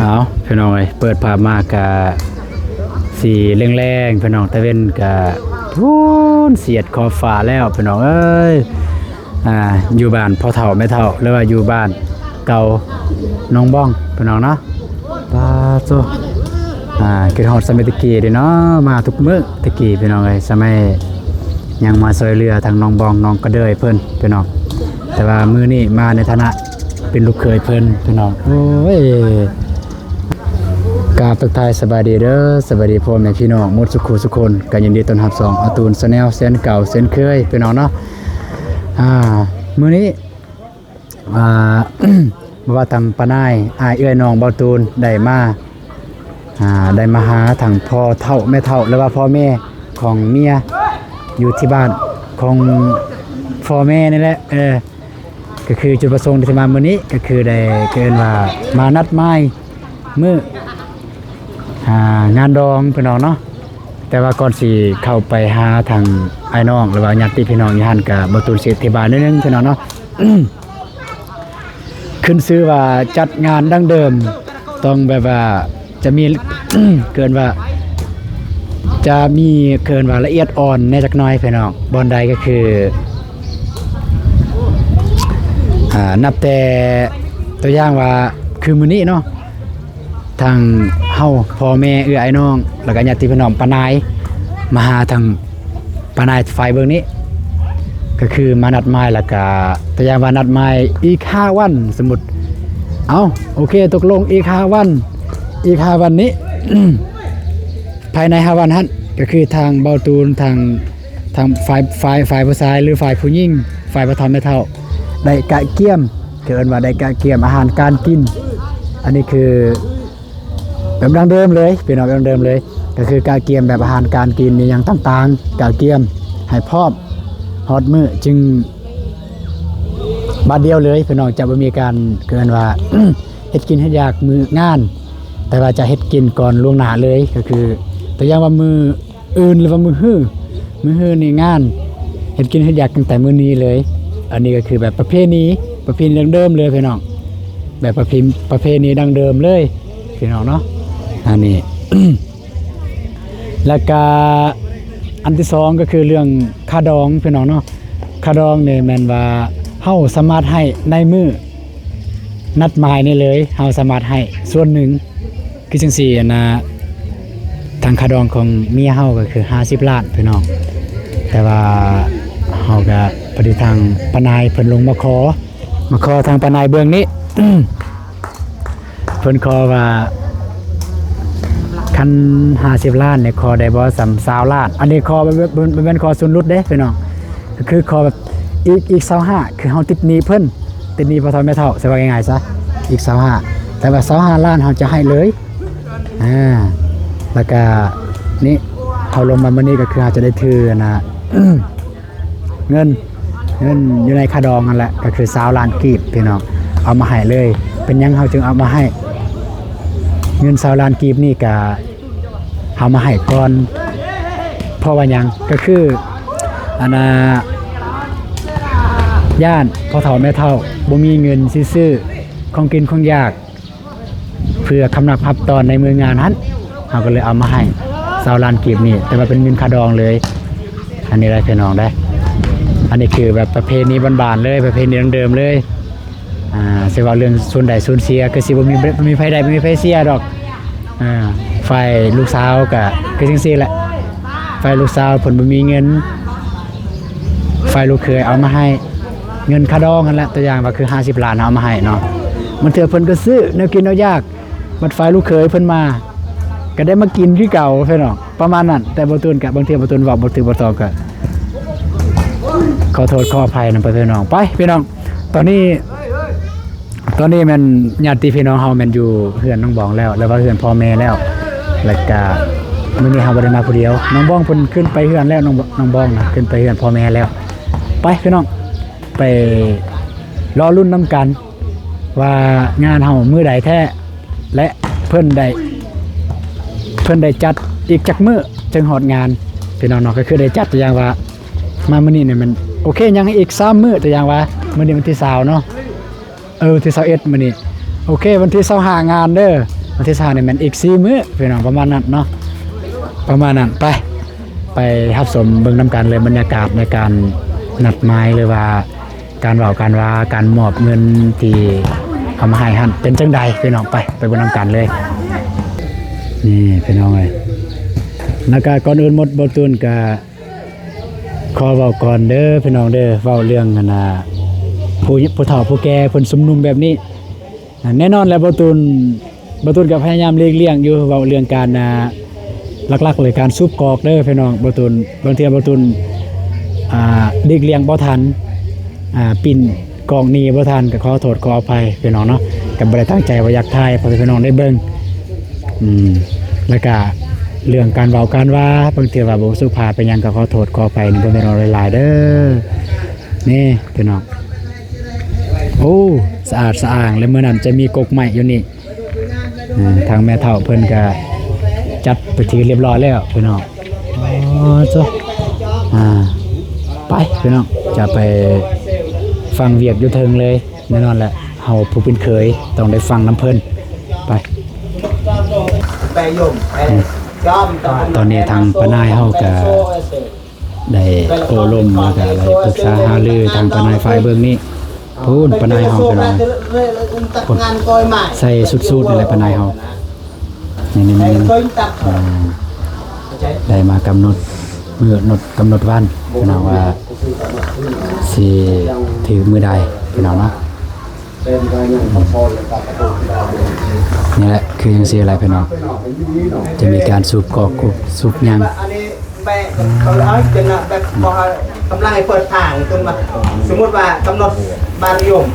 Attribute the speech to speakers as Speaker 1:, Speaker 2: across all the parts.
Speaker 1: เอาพี่น้องเอ้ยเปิดภาพมากกะสีแรงๆพี่น้องตะเว้นกะพูนเสียดขอบฟ้าแล้วพี่น้องเอ้ยอยู่บ้านพ่อเฒ่าแม่เฒ่าหรือว่าอยู่บ้านเก่าน้องบ้องพี่น้องเนาะปาโซคิดฮอดสมัยตะกี้เด้เนาะมาทุกมื้อตะกี้พี่น้องเอ้ยสมัยยังมาซอยเรือทางน้องบ้องน้องกระเดยเพิ่นพี่น้องแต่ว่ามื้อนี้มาในฐานะเป็นลูกเขยเพิ่นพี่น้องโอ้ยกราบทักทายสบายดีเด้อสบายดีพ่อแม่พี่น้องหมดสุขสุขคนก็ยินดีต้อนรับ2อาตูน Channel เส้นเก่าเส้นเคยพี่น้องเนาะมื้อนี้บ่ว่าทางปานายอ้ายเอื้อยน้องเบาตูนได้มาหาทางพ่อเฒ่าแม่เฒ่าหรือว่าพ่อแม่ของเมียอยู่ที่บ้านของพ่อแม่นี่แหละก็คือจุดประสงค์ที่มามื้อนี้ก็คือได้เกินว่ามานัดหมายมื้องานดองพี่น้องเนาะแต่ว่าก่อนสิเข้าไปหาทางไอ้น้องหรือว่าญาติพี่น้องอยู่หั่นก็บ่ตูนสิอธิบายนิดนึงพี่น้องเนาะ ขึ้นชื่อว่าจัดงานดั้งเดิมต้องแบบว่าจะมี เกินว่าจะมีเกินว่าละเอียดอ่อนในจักหน่อยพี่น้องบ่อนใดก็คือนับแต่ตัวอย่างว่าคือมื้อนี้เนาะทางเฮาพ่อแม่เอื้อไอ้น้องแล้วก็ญาติพี่น้องปานายมาหาทางปานายฝ่ายเบิ่งนี้ก็คือมานัดหมายแล้วก็ตัวอย่างว่านัดหมายอีก5วันสมมุติเอาโอเคตกลงอีก5วันนี้ ภายใน5วันนั้นก็คือทางเบาตูนทางฝ่ายผู้ชายหรือฝ่ายผู้หญิงฝ่ายพ่อเฒ่าแม่เฒ่าได้กะเกียมเกินว่าได้กะเกียมอาหารการกินอันนี้คือแบบดั้งเดิมเลยเป็นแบบดั้งเดิมเลยก็คือกะเกียมแบบอาหารการกินนี่อย่างต่างๆกะเกียมให้พร้อมฮอดมื้อจึงบาดเดียวเลยพี่น้องจะบ่มีการเกินว่า เฮ็ดกินเฮ็ดอยากมื้องานแต่ว่าจะเฮ็ดกินก่อนล่วงหน้าเลยก็คือตัวอย่างว่ามื้ออื่นหรือว่ามื้อฮื้อนี่งานเฮ็ดกินเฮ็ดอยากตั้งแต่มื้อนี้เลยอันนี้ก็คือแบบประเพณีดั้งเดิมเลยพี่น้องแบบประเพณีดั้งเดิมเลยพี่น้องเนาะอันนี้ แล้วก็อันที่2ก็คือเรื่องค่าดองพี่น้องเนาะค่าดองเนี่ยแม่นว่าเฮาสามารถให้ในมื้อนัดหมายนี่เลยเฮาสามารถให้ส่วนหนึ่งคือจังซี่นะทางค่าดองของเมียเฮาก็คือ50ล้านพี่น้องแต่ว่าเฮาก็พอดีทางปานายเพิ่นลงมาขอทางปานายเบื้องนี้ เพิ่นขอว่าคัน50ล้านเนี่ยขอได้บ่สำ20ล้านอันนี้ขอเป็นขอส่วนลดเด้พี่น้องก็คือขอแบบอีก25คือเฮาติดหนี้เพิ่นติดหนี้พ่อเฒ่าแม่เฒ่าสิว่าง่ายๆซะอีก25แต่ว่า25ล้านเฮาจะให้เลยแล้วก็นี่เขาลงมามื้อนี้ก็คืออาจจะได้ถือนะ เงินอยู่ในค่าดองนั่นแหละก็คือ20ล้านกีบพี่น้องเอามาให้เลยเป็นหยังเฮาจึงเอามาให้เงิน20ล้านกีบนี่ก็เฮามาให้ก่อนเพราะว่าหยังก็คือย่านพ่อเฒ่าแม่เฒ่าบ่มีเงินซื้อของกินของอยากเพื่อคำนับพับตอนในมืองานนั้นเฮาก็เลยเอามาให้20ล้านกีบนี่แต่ว่าเป็นเงินค่าดองเลยอันนี้ได้พี่น้องได้อันนี้คือแบบประเพณีบ้านๆเลยประเพณีเดิมๆเลยสิว่าเรื่องส่วนใดส่วนเสียก็สิบ่มีไผใดบ่มีไผเสียดอกฝ่ายลูกสาวก็คือจังซี่แหละฝ่ายลูกสาวเพิ่นบ่มีเงินฝ่ายลูกเขยเอามาให้เงินค่าดองนั่นแหละตัวอย่างว่าคือ50ล้านเอามาให้เนาะมันเถื่อเพิ่นก็ซื้อแนวกินแนวยากบัดฝ่ายลูกเขยเพิ่นมาก็ได้มากินคือเก่าพี่น้องประมาณนั้นแต่บ่ตูนก็บางเทื่อบ่ตูนเว้าบ่ถือบ่ตอบก็ขอโทษขออภัยนำพี่น้องไปพี่น้องตอนนี้แม่นญาติพี่น้องเฮาแม่นอยู่เฮือนน้องบองแล้วว่าเฮือนพ่อแม่แล้วแล้วก็มื้อนี้เฮาบ่ได้มาผู้เดียวน้องบองเพิ่นขึ้นไปเฮือนแล้วน้องบองนะขึ้นไปเฮือนพ่อแม่แล้วไปพี่น้องไปรอรุ่นน้ำกันว่างานเฮามื้อใดแท้และเพิ่นได้จัดอีกจักมื้อจึงฮอดงานพี่น้องเนาะก็คือได้จัดตัวอย่างว่ามามื้อนี้เนี่ยมันโอเคยังอีก3มื้อตัวอย่างว่ามื้อนี้วันที่20เนาะที่21มื้อนี้โอเควันที่25งานเด้อ วันที่3นี่แม่นอีก4มื้อพี่น้องประมาณนั้นเนาะประมาณนั้นไปรับชมเบิ่งนํกันเลยบรรยากาศในการนัดหมายหรือว่าการเว้าการว่าการมอบเงินที่เอามาให้หั่นเป็นจังใดพี่น้องไปเบิ่งนํกันเลยนี่พี่น้องเอ้ยแล้วก็ก่อนอื่นหมดบ่ตูนก็ขอเว้าก่อนเด้อพี่น้องเด้อเว้าเรื่องกันผู้เฒ่าผู้แก่เพิ่นชุมนุมแบบนี้แน่นอนแล้วบ่ตูนก็พยายามเลี่ยงอยู่เว้าเรื่องการหลักๆเลยการสูบกอกเด้อพี่น้องบ่ตูนบางเทื่อบ่ตูนเลี่ยงบ่ทันปิ่นกองนี้บ่ทันก็ขอโทษขออภัยพี่น้องเนาะก็บ่ได้ตั้งใจว่าอยากถ่ายให้พี่น้องได้เบิ่งแล้วก็เรื่องการเว้าการว่าบางเทื่อว่าบ่สุภาพเป็นหยังก็ขอโทษขออภัยนี่พี่น้องหลายๆเด้อนี่พี่น้องโอ้สะอาดสะอ้างแล้วมื้อนั้นจะมีกกใหม่อยู่นี่ทางแม่เฒ่าเพิ่นก็จัดไปทีเรียบร้อยแล้วพี่น้องอ๋อจ้ะไปพี่น้องจะไปฟังเวียกอยู่เทิงเลยแน่นอนแหละเฮาผู้เป็นเคยต้องได้ฟังน้ำเพิ่นไปตอนนี้ทางปนายเฮาก็ได้โอ้ลมแล้วก็ได้ปรึกษาหารือทางปนายฝ่ายเบิ่งนี้พูนปนายเฮาพี่น้องใส่สุดๆนี่แหละปนายเฮานี่ได้มากำหนดมื้อกำหนดวันพี่น้องว่าสิถือมือใดพี่น้องเนาะนี่แหละคือจังซี่อะไรพี่น้องจะมีการสูบกอกสูบหยัง
Speaker 2: เขาเอาจนแบบพอกำลังให้เปิดทางจนมาสมมติว่ากำหนดบานยม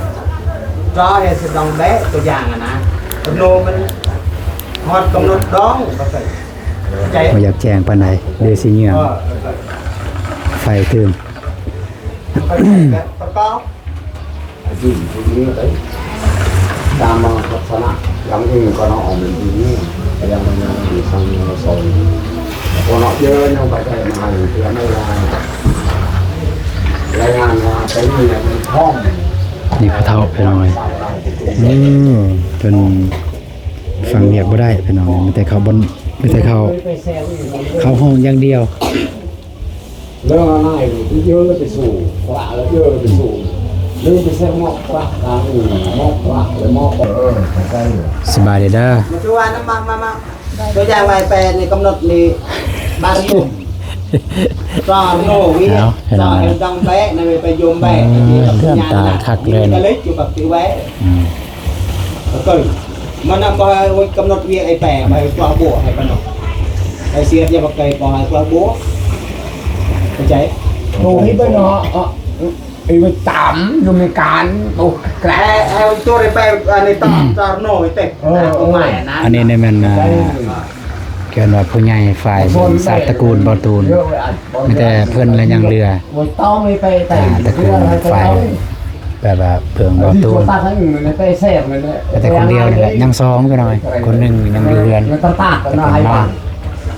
Speaker 2: รอให้สิลองแบะตัวอย่างนะกำหนดมันฮอดกำหนดร้องใจ
Speaker 1: บ่อยากแจ้งปานใดเด้สิเงียบไฟตื่น
Speaker 2: ประกอบยิ่งนี้เลยตามมาลักษณะยังอื่นก็น้องมันดียังมันยังมีทางเราสอนพอเนาะเยอะยังไปได้มาเพื่อไม่รายงานว่าไปนี่มันห้อง
Speaker 1: นี่ผู้เฒ่าพี่น้องเอ้ยเพิ่นฟังเรียกบ่ได้พี่น้องมีแต่เข้าห้องอย่างเดียว
Speaker 2: เรื่องง่ายเยอะเลยไปสู่ปลาแล้วเยอะเลยไปสู่เรื่องไปแซ่หมอกปลาหมอกปลาเลยหมอกใช่
Speaker 1: สบายดีเด้อ
Speaker 2: ตัวน้ำมาตัวอย่างไว้แปลในกำหนดนี่บางยุ่งก็โน่วิก็ดังแบะในไปยมแบะ
Speaker 1: เรื่องตาคักเลย
Speaker 2: ก็เล็กอยู่กับตีแวะแล้วก็มันนำไปกำหนดเวียไอแปะไปกวาบัวให้ปนกไอเสียจะมาไกลปอให้กวาบัวเข้าใจ
Speaker 3: โอ้ยไปเนาะไอ้ไปตามอยู่ในการโอ้แกล
Speaker 2: เอาตัวไอแปะอันนี้ต่อโน่เต็มตัวใหม่นะ
Speaker 1: อันนี้เนี่ยมันเกี่ยวกับผู้ใหญ่ฝ่ายศาสตร์ตระกูลบ่ตูนมีแต่เพิ่นและยังเรือตระกูลฝ่ายแบบว่าเพิ่งบ่ตูนแต่คนเดียวนี่แหละยัง2ก็หน่อยคนนึงยังอยู่เรือน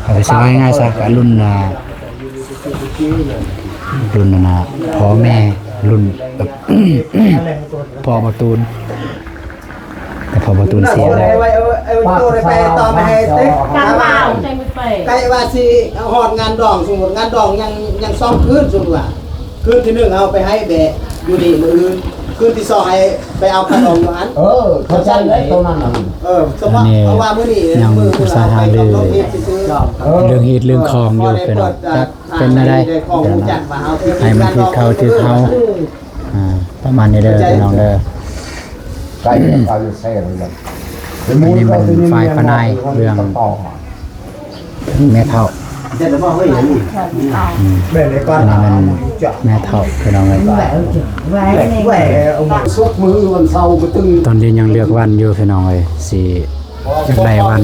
Speaker 1: เอาไปสิง่ายๆซะก็รุ่นพ่อแม่รุ่นพ่อบ่ตูนแต่พอประตูเสียแล้ว
Speaker 2: ตัวไปต่อไปการบ่าวใกล้ว่าสิหอดงานดองสมมุติงานดองยังซ่อมคืนสมมุติว่าคืนที่1เอาไปให้แบะอยู่นี่มื้ออื่นคืนที่2ให้ไปเอาขนมอัน
Speaker 3: เข้าใจเลยตรงนั้นน่ะ
Speaker 2: สมมุติเอาว่ามื้อนี้
Speaker 1: มื้อสาหาเลยเรื่องฮีตเรื่องคองอยู่เป็นเป็นอะไรให้มันที่เขาที่เขาประมาณนี้เด้อพี่น้องเด้อ
Speaker 3: ใกล้เอาอยู่แซ่เลย
Speaker 1: อันนี้มันฝ่ายพนายเรื่องแม่เฒ่าอันนี้มันแม่เฒ่าพี่น้องเลยตอนนี้ยังเลือกวันอยู่พี่น้องเลยสิจากใดวั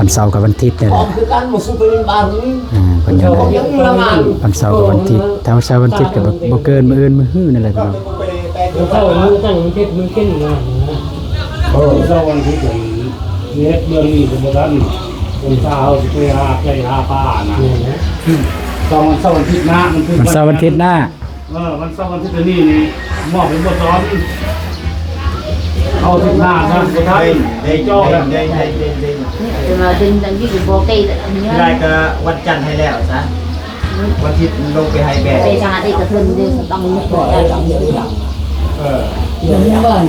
Speaker 1: นเสาร์กับวันอาทิตย์เนี่ยแหละเป็นยังไงวันเสาร์กับวันอาทิตย์ถ้าวันเสาร์วันอาทิตย์กับบ่เกินมื้ออื่นมื้อฮื้อนั่นแหละพี่น้อง
Speaker 4: เข้ามือตั้งเก็บมือเก่งนะเข้าวันที่ถึงเน็ตเมืองนี้สมมติว่าคนเช้าไปหาป้านะตอนวันเสาร์วันอาทิตย์หน้ามัน
Speaker 1: วันเสาร์วันอาทิตย์หน้า
Speaker 4: วันเสาร์วันอาทิตย์นี่มอบเป็นบทสอน เอาทิศหน้านะสุดท้ายได้จ้อแล้ว
Speaker 5: mà đinh đằng cái bộ cây nhớ
Speaker 2: ได้ก็วันจันทร์ให้แล้วซะวันอาทิตย์ลงไปให้แบก
Speaker 5: cây ra đây cả thân đi đằng nước bỏ ra đằng nước đằng
Speaker 4: เออ
Speaker 5: đừng bền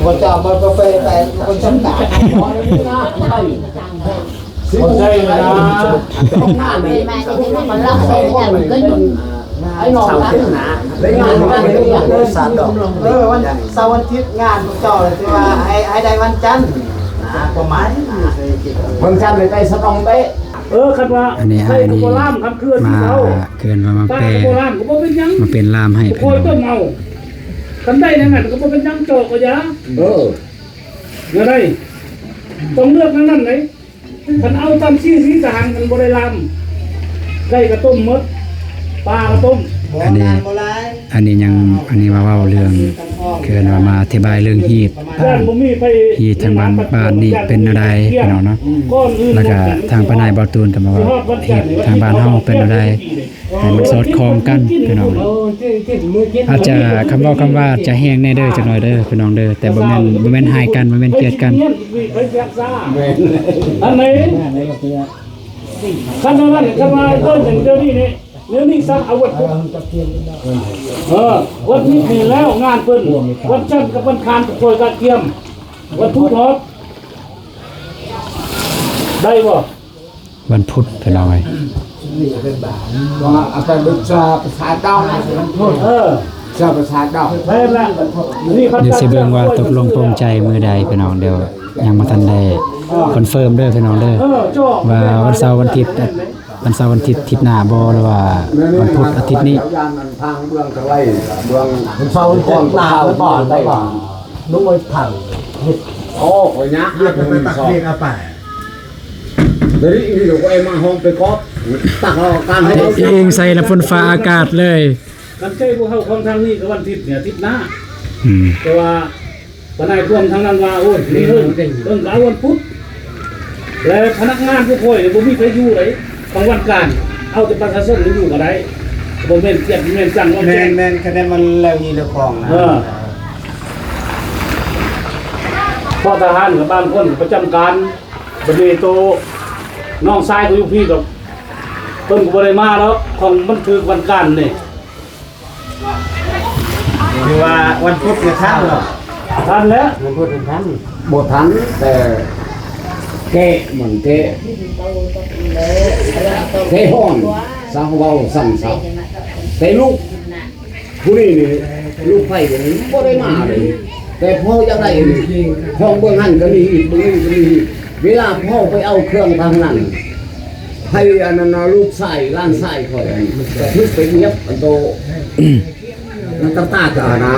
Speaker 2: วันเจ้าบ่ไปแต่คนชั้นกลาง
Speaker 4: คนใช่เลยนะ
Speaker 5: bên mà thì nó còn lắm xe nhà mình cứ
Speaker 2: ไอ้หนองนั้นนะได้งานวันนี้สามดอกวันเสาร์วันอาทิตย์งานพวกเจ้าเลยที่ว่าให้ได้วันจันทร์นะประมาณ
Speaker 3: วันจันทร์เลยไปสตองเป๊ะ
Speaker 4: คันว่า
Speaker 1: อันนี้
Speaker 4: ใส่
Speaker 1: ไอ้
Speaker 4: ตะ
Speaker 1: นี่
Speaker 4: โกล่ามคำเคลื่อนที่
Speaker 1: มา
Speaker 4: เขา
Speaker 1: เกินมา
Speaker 4: ตา
Speaker 1: แปล
Speaker 4: ตะโกล่ามก็บ่เป็นยัง
Speaker 1: มาเป็นล่ามให้
Speaker 4: คอยต้มเอาคันได้นั่นน่ะก็บ่เป็นยังโจกก็ยา อย่าได้ต้องเลือกนั่นเลยคันเอาตามชี้สีสหางกันบ่ได้ลำไก่กระต้มมดปลากระต้ม
Speaker 1: อันนี้ยังอันนี้มาเว้าเรื่องเกินว่ามาอธิบายเรื่องฮีต
Speaker 4: ย่านบ่มีไป
Speaker 1: ฮีตทางบ้านนี่เป็นอะไรพี่น้องเนาะ
Speaker 4: ก้อนอื่น
Speaker 1: แล้วก็ทางปานายบ่ตูนก็มาว่าฮีตทางบ้านเฮาเป็นอะไรให้มันสอดคล้องกันพี่น้องอาจจะคำเว้าคำว่าจะแห้งแน่เด้อจักหน่อยเด้อพี่น้องเด้อแต่บ่แม่นหายกันบ่แม่นเกลียดกัน
Speaker 4: ไปแยกซ่าอันไหนคันนั้นคันว่าต้นอย่างเดียวนี่เนี่ยเดี๋ยวนี้สร้างอาวุธวันนี้มีแล้วงานเพิ่นวันจันทร์กับวันคานโปรยกระเทียมวันพุธฮอดได้บ่
Speaker 1: วันพุธพี่น้องเอ้ย
Speaker 3: ว่าเอาไปบึกษาภาษาดอกชาภาษาดอก
Speaker 4: แพ้แล้วนี่เขา
Speaker 1: เดี๋ยวสิเบิ่งว่าตกลงปรงใจมื้อใดพี่น้องเดี๋ยวยังบ่ทันได้คอนเฟิร์มเด้อพี่น้องเด้อ
Speaker 4: จ่อ
Speaker 1: ว่าวันเสาร์วันอาทิตย์วันเสาร์วันอาทิตย์อาทิตย์หน้าบ่หรือว่าวันพุธอาทิตย์นี้
Speaker 3: ยานมันทางเมืองกะไลเมือง
Speaker 2: เสาร์วันจันทร์ลาไปก่อนได้ก่อนลุงไปถัง
Speaker 3: โอ้โหยักษ์
Speaker 2: เรียกไปตักเรียกเอาไป
Speaker 3: เดี๋ยวนี้เดี๋ยวไอ้มาห้องไปก๊อปตักเราการให้
Speaker 1: เองใส่ละฝนฟ้าอากาศเลย
Speaker 4: กันใจพวกเฮาของทางนี้ก็วันอาทิตย์เนี่ยอาทิตย์หน้า
Speaker 1: อืม
Speaker 4: แต่ว่าปนายรวมทางนั้นว่าโอ้ยนี่เพิ่นเอาวันพุธและพนักงานผู้ป่วยบ่มีใครอยู่เลยต้องวันการเอาแต่ประชาชนอยู่ก็ได้บ่แม่นเกียรติแม่นจังว่า
Speaker 2: แม
Speaker 4: แจ้ง
Speaker 2: นแมนคะแนนมันแล้วยีแล้วของนะ
Speaker 4: พ่อทหารกับบ้านคนประจำการบดีโตน้องชายก็อยู่พี่กับเพิ่นก็บ่ได้มาแล้วของมันคือวันการนี่
Speaker 2: คือว่าวันพุธเนี่ยท่านเหรอ
Speaker 4: ทันแล้ว
Speaker 2: วันพุธเป็นท่าน
Speaker 3: บททันแต่เกะเหมือนเกะเกะห้องสร้างเบาสั่งเสาแต่ลูกผู้นี้นี่ลูกไฟตัวนี้ก็ได้มาเลยแต่พ่อยังไงนี่ห้องเบื้องหันก็มีอีกเบื้องก็มีเวลาพ่อไปเอาเครื่องทางนั้นให้อันนั้นลูกใส่ล้านใส่คอยทึกไปเงียบอันโตมันตาจ้านะ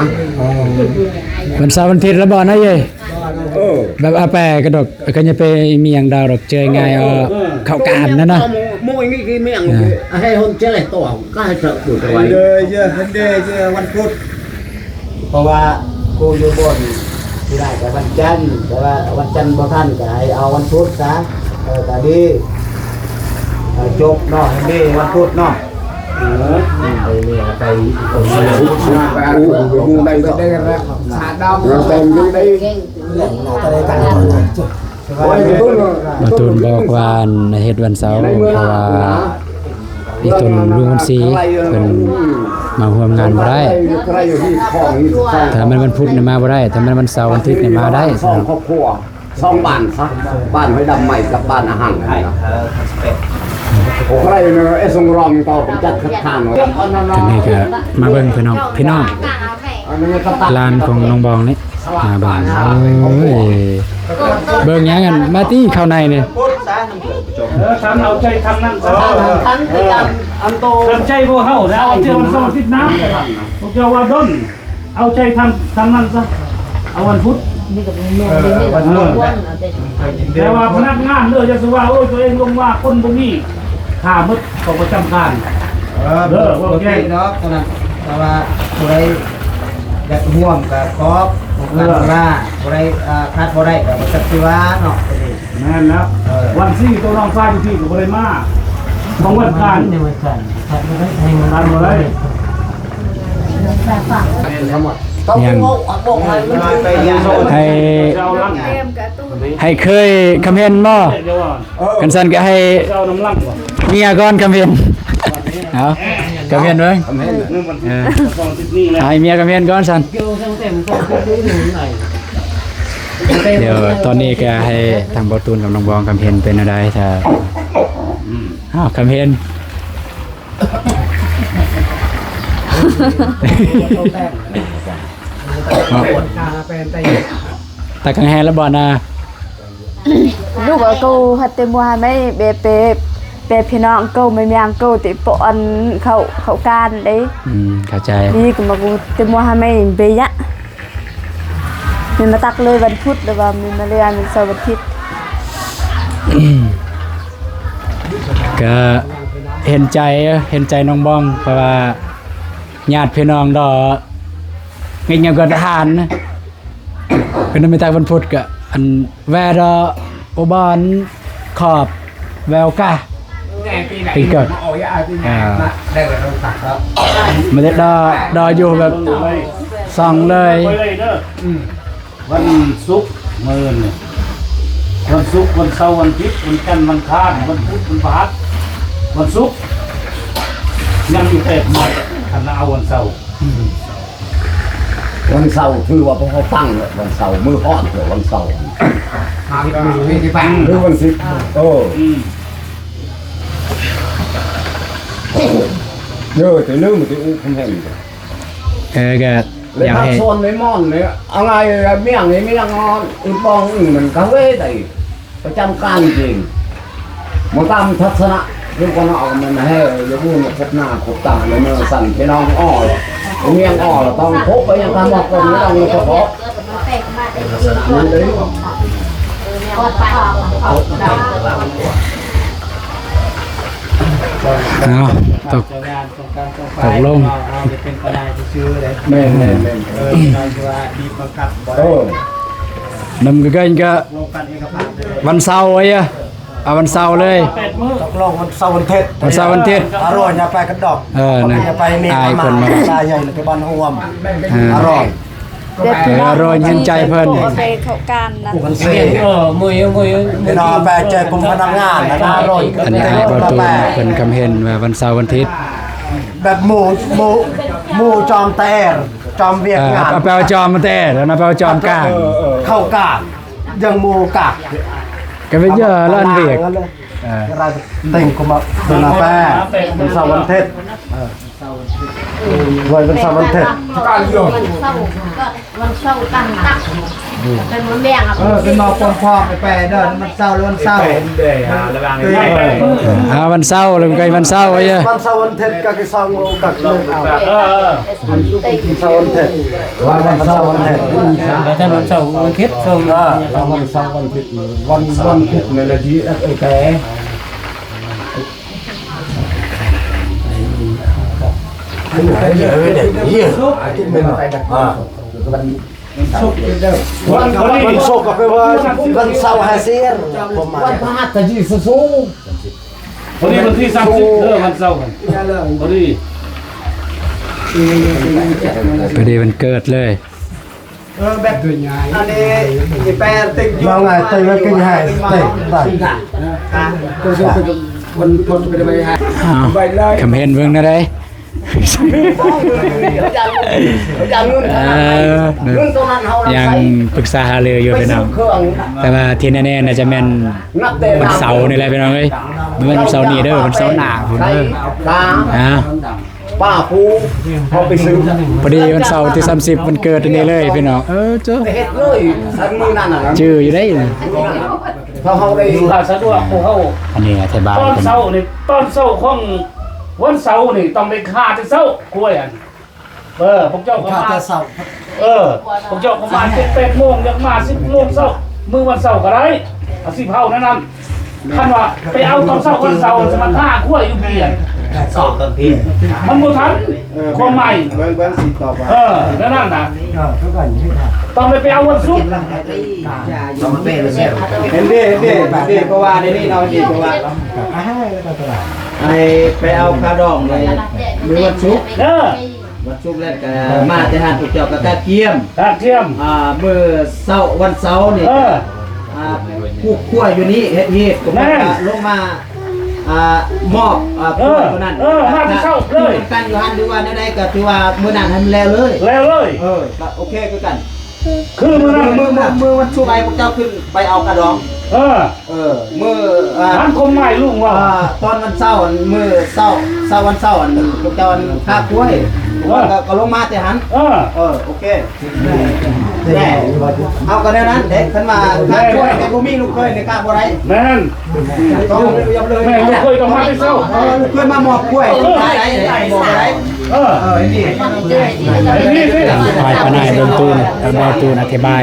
Speaker 1: วันเสาร์วันอาทิตย์แล้วบ่นะเย้ย
Speaker 3: เออ
Speaker 1: แบบอาแปกระดกก็จะไปมีหยังดาวดอกเจอง่ายเข้าการนั่นนะ
Speaker 3: มวยนี่กี่เมี่ยงให้คนเจริญตัวก็ให้เถอะดูตัว
Speaker 2: เดยเยอะเดยเยอะวันพุธเพราะว่ากูอยู่บนที่ได้แต่วันจันทร์แต่ว่าวันจันทร์บ่ท่านก็ให้เอาวันพุธซะแต่ดีจบเนาะให้ดีวันพุธเนาะไปนี่ไปตรงนี้
Speaker 3: ไปเอาดูได้ก็ได้แล้วสาดำเราเต็มดูได้
Speaker 2: อะไรกัน
Speaker 1: มาตูนบอกว่าเฮ็ดวันเสาร์เพราะว่าอีตุนลุงคนสีเพิ่นมาร่วมงานบ่ได้
Speaker 3: ใครอยู่ที่ของ
Speaker 1: ถ้ามันวันพุธนี่มาบ่ได้ถ้ามันวันเสาร์วันอาทิตย์นี่มาได้
Speaker 3: สองครอบครัวสองบ้านซะบ้านให้ดำใหม่กับบ้านอาหารใครเนี่ยไอ้สงรองต่อเป็นจัดคัดค้านไว้
Speaker 1: อันนี้ก็มาเบิ่งพี่น้อง
Speaker 3: อันนี้ก็ตัด
Speaker 1: ลานของน้องบองนี่มาบ้านโอ้ยเบิ่งหยังกันมาตี้เข้าในนี่
Speaker 2: พุธซะน้ำเกลือจบ
Speaker 4: ทำเอาใจทำนั่นซะ
Speaker 2: ทั้งพยายามอันโต
Speaker 4: ทำใจพวกเฮาแล้วเอาเจ้าวันเสาร์อาทิตย์น้ำพวกเจ้าว่าดนเอาใจทำนั่นซะเอาวันพุธ
Speaker 5: นี่กับเมืองนี่กับเมืองวัน
Speaker 4: แต่ว่าพนักงานเด้อจะสิว่าโอ้ยตัวเองลงว่าคนบ่มีค่าหมดของประจำการ
Speaker 2: โอเคเนาะตอนนั้นแต่ว่าผู้ใดอยากห่วงกับครอบกันว่าผู้ใดคัดบ่ได้กับสักสิว่าเนาะ
Speaker 4: แม่นแล้ววันซี่ตัวน้องชายอยู่ที่ก็บ่ได้มาของวันการเนี่ยวันการทันบ่ได้
Speaker 3: ทั้งหมด ต้องเอาบอกให้มัน
Speaker 2: น้อยไปยาโซน
Speaker 1: ให้
Speaker 4: เจ้าลัง
Speaker 1: ให้เคยคำเห็นบ่
Speaker 4: เดี๋ยวว่า
Speaker 1: กันซั่นก็ให้
Speaker 4: เจ้าน้ำลังบ่
Speaker 1: เมียก่อนคำเห็นเอาคำเห็นเบิ่ง
Speaker 4: นึกมัน
Speaker 1: เออ
Speaker 4: ต้องติดนี่แหละ
Speaker 1: ให้เมียคำเห็นก่อนซั่นเดี๋ยวตอนนี้ก็ให้ทางบ่ตูนกับน้องบองคำเห็นเป็นอะไรถ้าอ้าวคำเห็น ตะกังแฮแล้วบ่นะ
Speaker 5: lúc ở câu hạt tê mua mấy bè bè bè phi nong câu mấy miang câu thì bộ ăn khẩu khẩu can đấy
Speaker 1: เข้าใจ
Speaker 5: đi cũng mà cũng tê mua mấy bè nhá mình mà tắc lơiวันพุธrồi và mình mà lơi ăn mình sauวันthiết
Speaker 1: ก็เห็นใจน้องบ้องเพราะว่าญาติพี่น้องดอกงิเงียบกับทหารนะเพิ่นไม่ตายวันพุธก็อันแวดออบานขอบแววกะปีเกิดไม่ได้ดออยู่แบบส่องเลย
Speaker 4: ไปเลยเด้อวันศุกร์มื้อนี่วันศุกร์วันเสาร์วันอาทิตย์วันจันทร์วันอังคารวันพุธวันพฤหัสวันศุกร์ยังอยู่แต่หมดคันเอาวันเสาร์
Speaker 3: วันเสาร์คือว่าพวกเขาตั้งเลยวันเสาร์มืออ่อนเลยวันเสาร์หรือวันศุกร์เยอะแต่ลืมแต่อู้คำแห่ง
Speaker 1: ก็
Speaker 3: เลย
Speaker 1: อยาก
Speaker 3: ทัก
Speaker 1: ให้
Speaker 3: โซนเลยมอนเลยเอาไงเมี่ยงเลยไม่ยังงอนอึดบองอึ่งมันกะเว้แต่ประจำการจริงมันตามทัศนะคือคนเอามันให้จะพูดครบหน้าครบตาเลยมันสั่นพี่น้องอ้อเลยเมี่ยงอ้อเราต้องพบไปยังการบอกคนไม่ต้องมีเฉพาะมันเลย
Speaker 1: เอาตก ตกลง
Speaker 2: จะเป็นกระดาษที่ชื่อเลย
Speaker 3: แม่น
Speaker 2: การว่าดีประกับบ่
Speaker 3: โอ้
Speaker 1: นำกันก็
Speaker 2: ลงกันเอกภาพเลย
Speaker 1: วันเสาร์ไว้อะเอาวันเสาร์เลย
Speaker 2: ตกลงวันเสาร์วันเทศ
Speaker 1: วันเสาร์วันอาทิตย์
Speaker 2: อร่อยอย่าไปกันดอก
Speaker 1: นะ
Speaker 2: อย่าไปเมีย
Speaker 1: อายคนมา
Speaker 2: ตายใหญ่ไปบ้านห่วม
Speaker 1: อ
Speaker 2: อร่อย
Speaker 1: อร่อยเห็นใจเพิ่น
Speaker 5: về khẩu can là
Speaker 2: มันเสีย
Speaker 4: มือ
Speaker 2: ไปนอนไปเจอกลุ่มพนักงานนะอร่อย
Speaker 1: อันนี้ให้ประตูเพิ่นคำเห็นว่าวันเสาร์วันอาทิตย์
Speaker 2: แบบหมูจอมแต่จอมเวียกงาน
Speaker 1: เอาไปเอาจอมมาแต่แล้วนะไปเอาจอมกลาง
Speaker 2: เข้ากาดยังหมูกาด
Speaker 1: ก็ไปเยอะแล้วอันเบียก
Speaker 2: เราเต่งก็มาเป็นอาแป้เป็นเสาร์วันเทศวันเป็นเสาร์วันเทศ
Speaker 5: วันเสาร์ตั้งตักเป็นวันแดงอ่ะ
Speaker 2: เป็นนอปนพอกไปแปรเดินมันเศร้าแล้ววันเศร้า
Speaker 1: เอาวันเสาร์แล้วมันก็วันเสาร์ไว้อะ
Speaker 2: วันเสาร์วันเทศก็คือเสาร์โอกาสเลยเอา เสาร์วันเทศวันเสาร์วันเทศ
Speaker 4: แล้วถ้าวันเสาร์วันอาทิตย์ส่ง
Speaker 3: วันเสาร์วันอาทิตย์วันพุธในละทีไอ้แก
Speaker 2: วันศุกร์ก็คือวันเสาร์ฮาเซียนผมมา
Speaker 3: วันพฤหัสจะยี่สิบสูง
Speaker 4: วันนี้วันที่30วันเสาร์กันพอดี
Speaker 1: พอดีวันเกิดเลย
Speaker 2: แบบอันนี้ที่แปรติดยังไงติดแล้วกินให้ติดได้คนไปได้ไปให้
Speaker 1: เอาคำเห็นเบิ่งนะได้ ยังปรึกษาหารืออยู่พี่น้องแต่ว่าที่แน่ๆน่าจะแม่นวันเสาร์นี่แหละพี่น้องเอ้ยบ่แม่นวันเสาร์นี้เด้อวันเสาร์หน้าพุ่นเด้อ
Speaker 3: ตา
Speaker 1: อ่า
Speaker 3: ป้าปูเขาไปซื้อ
Speaker 1: พอดีวันเสาร์ที่30วันเกิดอันนี้เลยพี่น้องเจ้า
Speaker 3: เฮ็ดเลยอันนี้นั่นน่ะ
Speaker 1: ชื่ออยู่ได้
Speaker 3: เขาได้
Speaker 4: ถ้าสะดวกพวกเขา
Speaker 1: อันนี้อธิบาย
Speaker 4: ตอน
Speaker 1: กัน
Speaker 4: เช้านี่ตอนเช้าของวันเสาร์นี่ต้องไปฆ่าแต่เช้ากล้วยอันพวกเจ้าก็
Speaker 2: ข้าว
Speaker 4: มา
Speaker 2: แต่เสาร์
Speaker 4: พวกเจ้าก็มา7-8 โมงยังมา10 โมงเช้ามื้อวันเสาร์ก็ได้เอา10 เท่านั้นคันว่าไปเอาตอนเช้าวันเสาร์จะมาฆ่ากล้วยอยู่เพียง
Speaker 2: สองต้นพี
Speaker 4: มันบ่ทันความใหม่
Speaker 2: เบิ้งสีต่อไป
Speaker 4: นั่นน่ะ
Speaker 2: ทุกคนที่ท
Speaker 4: ต้องไปเอาวันศุกร์
Speaker 2: ำต้องเป็นเลยเห็นดีก็ว่าในนี่เราดีก็ว่าไอไปเอาคาดองเลยมือวันชุก
Speaker 4: เด้อ
Speaker 2: วันศุกร์แรกก็มาแต่หานถูกเจ้ากระตาเกียม
Speaker 4: ตาเทียม
Speaker 2: มื้อเช้าวันเสาร์นี่ผู้คั่วอยู่นี้เฮ็ดผมก็ลงมามอบคั่วตัวนั้นมาที่เช้าเลยกันอยู่หันหรือว่าใดๆก็ถือว่ามื้อนั้นหันแล้วเลย
Speaker 4: แล้วเลย
Speaker 2: ก็โอเคคือกัน
Speaker 4: คือมื้อนั้น
Speaker 2: มือวันศุกร์ไปพวกเจ้าขึ้นไปเอากระดองมือ
Speaker 4: ร้านคมใหม่ลุงว่า
Speaker 2: ตอนวันเสาร์มื้อเช้าวันเสาร์พวกเจ้าข้ากล้วยก็ลงมาแต่หันโอเคแน่เอากันแล้วนั้นเด็กขึ้นมาข้ากล้วยแต่บ่มีลูกเคยในกล้าบ่ได้
Speaker 4: แม่น
Speaker 2: ต้องยอมเลย
Speaker 4: แม่ลูกเคยต้องมาที่เช้า
Speaker 2: ลูกเคยมามอบกล้วยได้บ่ได้นี่
Speaker 4: นี่
Speaker 1: ฝ่ายปนายเบิ่งตูนบอตูนอธิบาย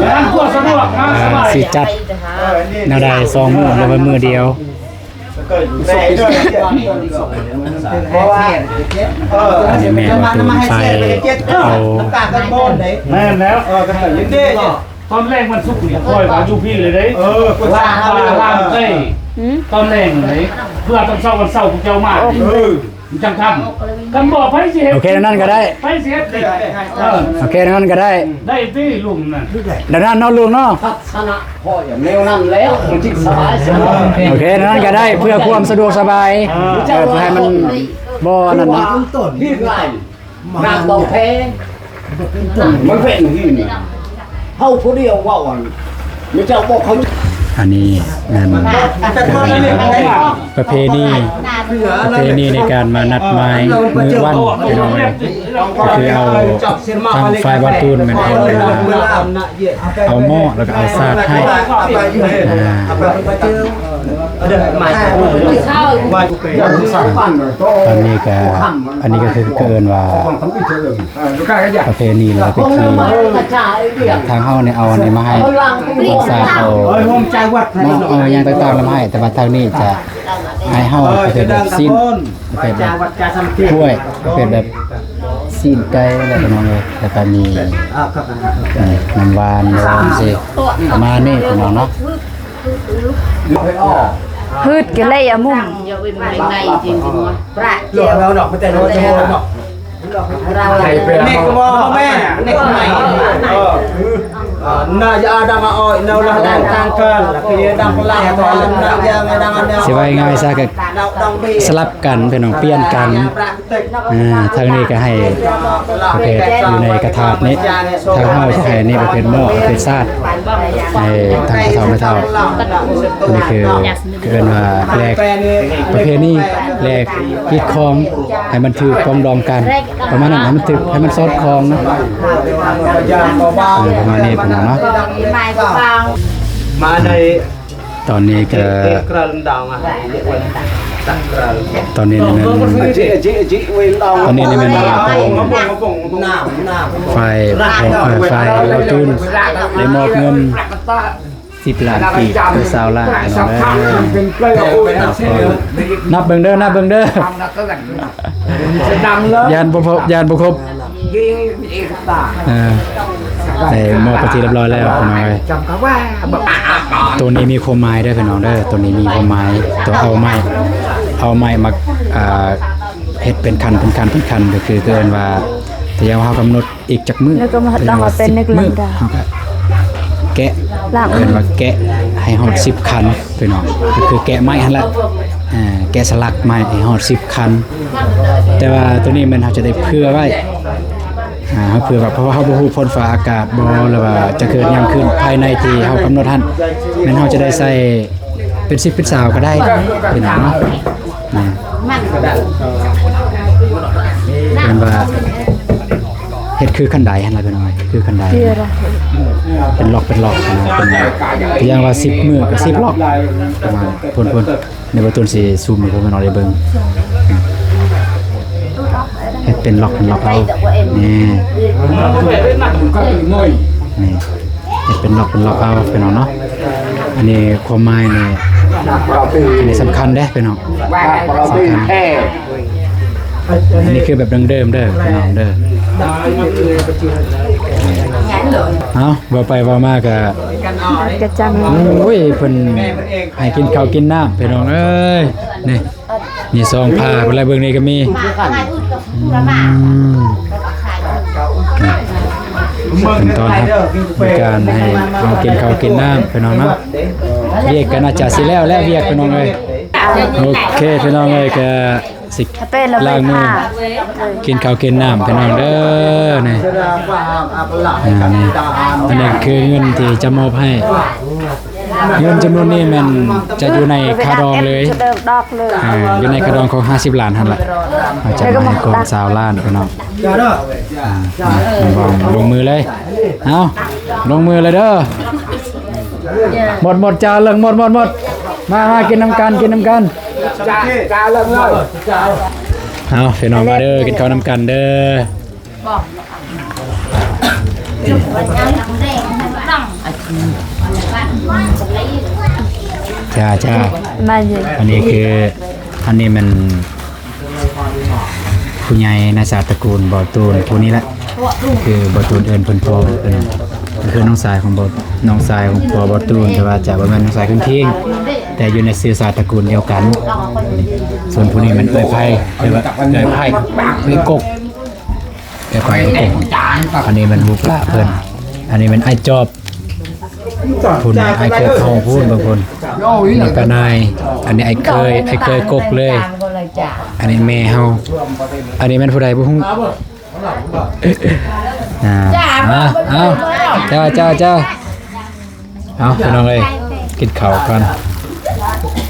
Speaker 4: ร้านครัวสะดวกนะสบาย
Speaker 1: สิจัดแนวใด2มื้อหรือว่ามื้อเดียว
Speaker 2: เพราะว่า
Speaker 1: แม่ว่าตูนใส่เอา
Speaker 2: น้ำตากันบนได้
Speaker 4: แม่นแล้ว
Speaker 2: ก็ยินดี
Speaker 4: ตอนแรกมันสุกเนี่ยคอยมาอยู่พี่เลยเด้
Speaker 2: กุศ
Speaker 4: ว่า
Speaker 2: ล
Speaker 4: ล่างเต้ตอนแรกเลยเพื่อตอนเช้าวันเสาร์พวกเจ้ามาจังคำกันบอกไปสิ
Speaker 1: โอเคนั่นก็ได้
Speaker 4: ไปเสีย
Speaker 1: โอเคนั่นก็ได้
Speaker 4: ได้ที่ลุงน่ะ
Speaker 1: ดังนั้นเนาะลุงเนาะ
Speaker 3: ทัศนะพ่ออย่างแนวนั้นแล้วมันจิตสบายสบาย
Speaker 1: โอเคนั่นก็ได้เพื่อความสะดวกสบายเพื่อให้มันบ่นั่นนะ
Speaker 3: ที่ไรนางเบาแพงมันเป็นที่นี่เฮาผู้เดียวว่าวันไม่เจ้าบอกเขา
Speaker 1: อันนี้นั่นประเพณีในการมานัดหมายมื้อวันพี่น้องก็คือเอาทางฝ่ายบอลตูนมันเอาหม้อแล้วก็เอาสากให้ตอนนี้ก็อันนี้ก็คือเกินว่าประเพณีแล้วก็คือทางเฮาเนี่ยเอาอันนี้มาให้เอาสากเอาเอาอย่างต่างๆมาให้แต่ว่าทางนี้จะให้เฮาเป็นแบบสิ้นเป็นแบบกล้วยเป็นแบบสิ้นไก่อะไรประมาณนี้แล้วก็มีน้ำหวานสิประมาณนี้พี่น้องเนาะ
Speaker 5: พืชกิเลยอะมุ่ง
Speaker 2: หลวงเราดอกไม่แต่โน้ตดอกเน็กมอแม่เน็กใหม่น่าจะดังอ้อยน่าละดังทางเกินคือดังพลังตอนน่าจะไม่ดังอันเดียว
Speaker 1: สิว่าง่ายๆซะก็สลับกันพี่น้องเปลี่ยนกันทางนี้ก็ให้ประเภทอยู่ในกระถาดนี้ทางเฮาจะให้นี่ประเภทหม้อประเภทซาดให้ทางกระเท่าไม่เท่านี่คือเกินว่าแลกประเพณีแลกคิดคองให้มันถือความรองกันประมาณนั้นให้มันถือให้มันซอดคองนะประมาณนี้พี่น้องเนาะ
Speaker 2: มาใน
Speaker 1: ตอนนี้ก็
Speaker 2: กระดังอ่ะ
Speaker 1: ตอนนี้นี่มัน ตอนนี้นี่มันไฟเราจูนได้มอบเงิน10 ล้านปีหรือ20 ล้านนับเบิ่งเด้อยานบ่ครบแต่มอบไปที่เรียบร้อยแล้วพี่น้องเอ้ยตัวนี้มีความหมายเด้อพี่น้องเด้อตัวนี้มีความหมายตัวเอาไม้มาเฮ็ดเป็นคันก็คือเกินว่าถ้ายังเฮากำหนดอีกจักมื้อ
Speaker 5: แล้วก็มาลองมาเป็นนึกลังดา
Speaker 1: แกะ
Speaker 5: ล้าง
Speaker 1: เกินว่าแกะให้ฮอด10 คันพี่น้องก็คือแกะไม้หั่นละแกะสลักไม้ให้ฮอด10 คันแต่ว่าตัวนี้มันเฮาจะได้เผื่อไว้เฮาเผื่อว่าเพราะว่าเฮาบ่ฮู้ฝนฟ้าอากาศบ่หรือว่าจะเกิดหยังขึ้นภายในที่เฮากำหนดหั่นแม่นเฮาจะได้ใส่เป็น10เป็น20ก็ได้พี่น้องเนาะมันว่าเฮ็ดคือคันใดหั่นล่ะพี่น้องคือคันใด
Speaker 5: เชื่อละ
Speaker 1: เป็นล็อกนะเป็นอย่างว่า10 มื้อก็10ล็อกประมาณพ่นในประตูสิซูมให้เพิ่นเอาได้เบิ่งเฮ็ดเป็นล็อกเอานี่เฮ็ดเป็นล็อกเอาพี่น้องเนาะอันนี้ความหมายนี่อันนี้สำคัญเด้พี่น้องสำคัญอันนี้คือแบบเดิมๆเด้อพี่น้องเด้อเอาบ่ไปบ่มาก็
Speaker 5: กระจัง
Speaker 1: โอ้ยเพิ่นให้กินข้าวกินน้ำพี่น้องเอ้ยนี่ มีซองผ้าอะไรเบิ่งนี่ก็มีเป็นตอนครับในการให้เอากินข้าวกินน้ำพี่น้องเนาะเวียกก็น่าจะสิแล้วเวียกพี่น้องเอ้ยโอเคพี่น้องเอ้ยก็สิ
Speaker 5: เป็น
Speaker 1: ล้างมือกินข้าวกินน้ำพี่น้องเด้อนี่นี่อันนี้คือเงินที่จะมอบให้เงินจำนวนนี้มันจะอยู่ในคาดองเลย
Speaker 5: จะเดิมดอกเลย
Speaker 1: อยู่ในคาดองของ50 ล้านหั่นแหละเอาจะมาให้กอง20 ล้านพี่น้องลงมือเลยเอาลงมือเลยเด้อหมดจานเลิงหมดมากินน้ำกัน
Speaker 2: จ้าเริ่มเลย
Speaker 1: เอาพี่น้องมาเด้อกินข้าวน้ำกันเด้อจ้า
Speaker 5: มาเย็น
Speaker 1: อันนี้มันผู้ใหญ่นาศาสตร์ตระกูลบ่อตูนผู้นี้แหละคือบ่อตูนเอิ้นเพิ่นพ่อเอิ้นคือน้องชายของพ่อบ่อตูนแต่ว่าจะบ่แม่นน้องชายขึ้นทิ้งแต่อยู่ในชื่อศาสตร์ตระกูลเดียวกันส่วนผู้นี้มันเอ้ยไผ่หรือว่าเอ้ยไผ่เอ้ยกกเอ้ยไผ่เอ้ยกกอันนี้มันบุกละเพิ่นอันนี้มันไอ้จอบพุ่นไอ้เคยเข้าพูดบางคนนี่ก็นายอันนี้ไอ้เคยกกเลยอันนี้แม่เฮาอันนี้แม่นผู้ใดบ่ฮู้เอาจ้าเอาพี่น้องเอ้ยกินข้าวกัน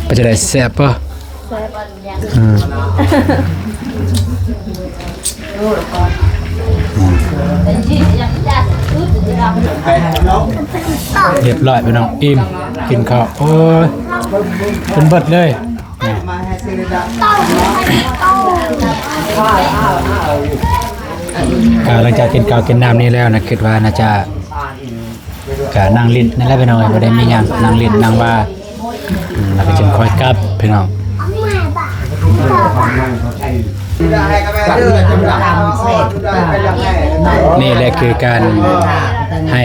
Speaker 1: ไปจะได้แซ่บป่ะเรียบร้อยพี่น้องอิ่มกินข้าวโอ้ยเป็นเบิดเลยหลังจากกินข้าวกินน้ำนี่แล้วนะคิดว่าน่าจะก็นั่งลิ้นนั่นแหละพี่น้องบ่ได้มีหยังนั่งลิ้นนั่งว่าแล้วก็จึงค่อยกลับพี่น้องนี่แหละคือการให้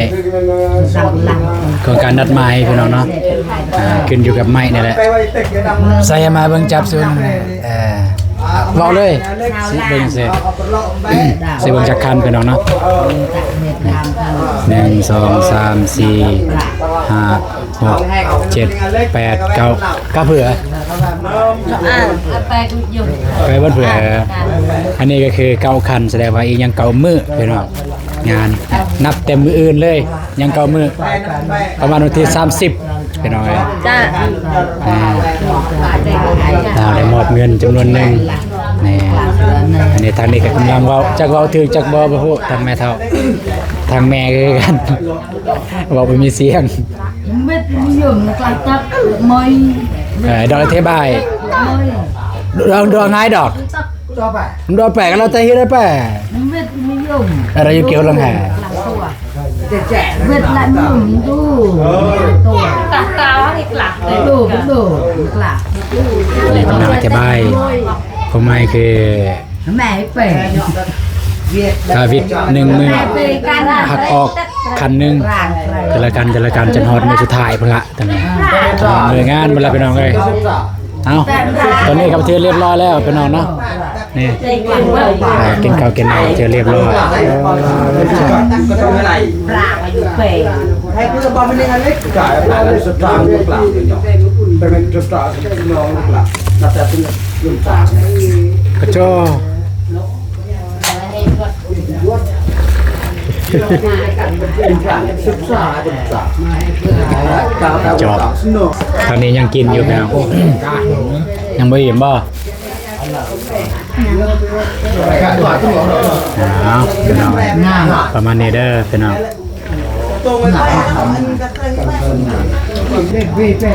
Speaker 1: ของการนัดหมายพี่น้องเนาะขึ้นอยู่กับไม้นี่แหละใส่มาเบิ่งจับซุนเว้าเลยสิเบิ่งสิเบิ่งจักคันพี่น้องเนาะ1 2 3 4 5 6 7 8 9ก็เผื่อไปบ้านเผื่ออันนี้ก็คือ9คันแสดงว่าอีกยังเก่ามือพี่น้องงานนับเต็มมืออื่นเลยยังเก่ามือประมาณวันที่30พี่น้องจ้าเราได้มอบเงินจำนวนหนึ่งนี่อันนี้ทางนี้ก็กำลังเว้าจักเว้าถึงจักบ่บ่ฮู้ทางแม่เฒ่าทางแม่คือกันเว้าบ่มีเสียงเม็ดยุ่งกลางตักมอยดอกเทบายดอกง่ายดอกดอกแปลกเราจะเฮ็ดได้แปลอะไรอยู่เกี่ยวลังแห่เวทละมึงดูตัวตาอีกหลักดูอีกหลักนี่กำลังอธิบายผมหมายคือแม่เป๋คาวิด1 มื้อหักออกคันนึงแต่ละกันจนฮอดมื้อสุดท้ายพุ่นละตอนนี้มื้องานบ่ละพี่น้องเอ้ยเอาตอนนี้ครับเทเรียบร้อยแล้วพี่น้องเนาะนี่กินข้าวกินน้ำเทเรียบร้อย
Speaker 2: ให้คุณบอลมันยังไงเล็กจ่ายอะไรสุดทางลูกหลานเป็นจุดตาน้องลูกหลานนับแต่เป็นยุ่งตาก
Speaker 1: ระโจจอบตอนนี้ยังกินอยู่แล้วยังไม่อิ่มบ่ประมาณนี้เด้อพี่น้อง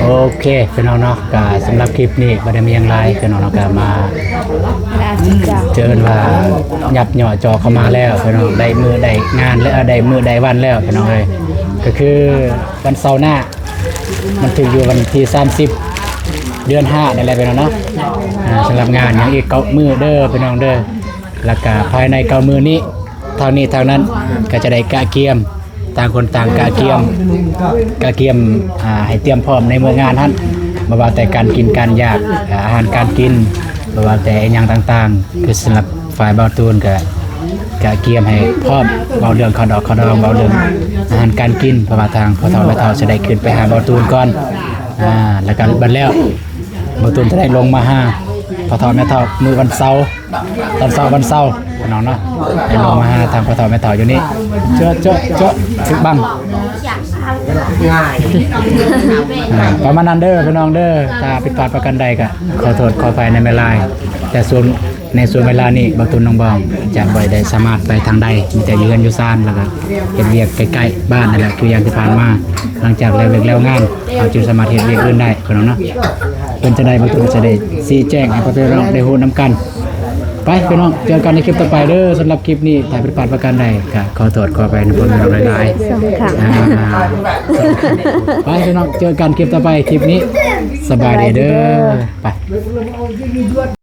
Speaker 1: โอเคพี่น้องเนาะก็สำหรับคลิปนี้บ่ได้มีหยังหลายพี่น้องเนาะก็มาเจอว่าหยับเหยาะจอเข้ามาแล้วพี่น้องได้มือได้งานแล้วได้มือได้วันแล้วพี่น้องเอ้ยก็คือวันเสาร์หน้ามันถึงอยู่วันที่30 เดือน5นี่แหละพี่น้องเนาะสำหรับงานยังอีก9มื้อเด้อพี่น้องเด้อแล้วก็ภายใน9มื้อนี้ทางนี้ทางนั้นก็จะได้กะเกียมต่างคนต่างกะเกียมให้เตรียมพร้อมในมื้องานนั้นบ่ว่าแต่การกินการอยากอาหารการกิน บ่ว่าแต่อิหยังต่างๆคือสำหรับฝ่ายเบาตูนก็เกียมให้พร้อมเบาเรื่องข้าวดอกข้าวดองเบาเรื่องอาหารการกินเพราะว่าทางพ่อเฒ่าแม่เฒ่าจะได้ขึ้นไปหาเบาตูนก่อนแล้วก็บัดแล้วเบาตูนจะได้ลงมาหาพ่อเฒ่าแม่เฒ่ามื้อวันเสาร์ตอนเช้าวันเสาร์พี่น้องเนาะให้ลงมาหาทางพ่อเฒ่าแม่เฒ่าอยู่นี่เจาะถึกบัง
Speaker 2: ง่าย
Speaker 1: ประมาณนั้นเด้อพี่น้องเด้อถ้าผิดพลาดประการใดก็ขอโทษขออภัยในเวลาแต่ในส่วนเวลานี้บางตุนน้องบองจะบ่ได้สามารถไปทางใดมีแต่ยืนอยู่ซ่านแล้วก็เฮ็ดเวียกใกล้ๆบ้านนั่นแหละคืออย่างที่ผ่านมาหลังจากแล้วเลิกแล้วงานเราจึงสามารถเฮ็ดเวียกอื่นได้พี่น้องเนาะเพิ่นจะได้บางตุนจะได้ชี้แจงให้พ่อพี่น้องได้ฮู้นํกันไปพี่น้องเจอกันในคลิปต่อไปเด้อสำหรับคลิปนี้ถ้าผิดพลาดประการใดก็ขอโทษขออภัยในพ่อพี่น้องหลายๆ
Speaker 5: สำคัญ
Speaker 1: ไปพี่น้องเจอกันคลิปต่อไปคลิปนี้สบายดีเด้อไป